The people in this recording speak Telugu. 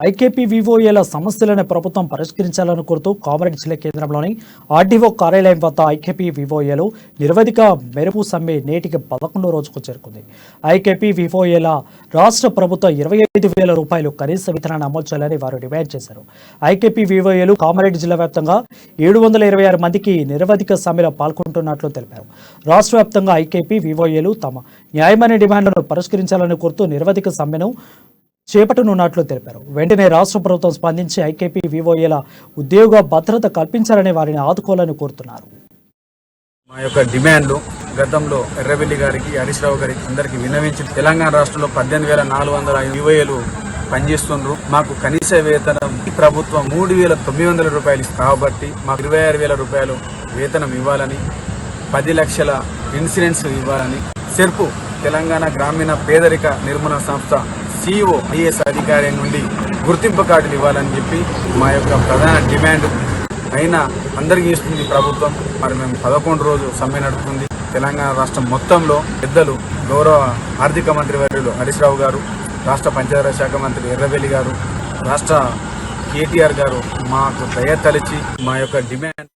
ఐకేపీ వివోఏల సమస్యలను ప్రభుత్వం పరిష్కరించాలని కోరుతూ కామారెడ్డి జిల్లా కేంద్రంలోని ఆర్డీఓ కార్యాలయం వద్ద ఐకేపీ వివోఏలు నిరవధిక మెరుపు సమ్మె నేటికి 11వ రోజుకు చేరుకుంది. ఐకేపీ వివోఏల రాష్ట్ర ప్రభుత్వం 25,000 రూపాయలు కనీస వేతనాన్ని అమలు చేయాలని వారు డిమాండ్ చేశారు. ఐకేపీ వివోఏలు కామారెడ్డి జిల్లా వ్యాప్తంగా 726 మందికి నిరవధిక సమ్మెలో పాల్గొంటున్నట్లు తెలిపారు. రాష్ట్ర వ్యాప్తంగా ఐకేపీ వివోఏలు తమ న్యాయమైన డిమాండ్లను పరిష్కరించాలని కోరుతూ నిరవధిక సమ్మెను చేపట్టనున్నట్లు తెలిపారు. వెంటనే రాష్ట్ర ప్రభుత్వం స్పందించి ఐకేపీ వివోఏల ఉద్యోగ భద్రత కల్పించాలని వారిని ఆదుకోవాలని కోరుతున్నారు. మా యొక్క డిమాండ్లు గతంలో ఎర్రబెల్లి గారికి, హరీష్ రావు గారికి అందరికి విన్నవించి తెలంగాణ రాష్ట్రంలో 18,400 వివోఏలు పనిచేస్తున్నారు. మాకు కనీస వేతనం ప్రభుత్వం 3,900 రూపాయలు కాబట్టి మాకు 26,000 రూపాయలు వేతనం ఇవ్వాలని, 10 లక్షల ఇన్సూరెన్స్ ఇవ్వాలని, సెర్పు తెలంగాణ గ్రామీణ పేదరిక నిర్మూలన సంస్థ CEO IAS అధికారి నుండి గుర్తింపు కార్డులు ఇవ్వాలని చెప్పి మా యొక్క ప్రధాన డిమాండ్ అయినా అందరికీ ఇస్తుంది ప్రభుత్వం. మరి మేము 11 రోజు సమ్మె నడుపుతుంది. తెలంగాణ రాష్ట్రం మొత్తంలో పెద్దలు గౌరవ ఆర్థిక మంత్రి వర్యులు హరీష్ రావు గారు, రాష్ట్ర పంచాయతీరాజ్ శాఖ మంత్రి ఎర్రబెల్లి గారు, రాష్ట్ర KTR గారు మాకు దయ తలిచి మా యొక్క డిమాండ్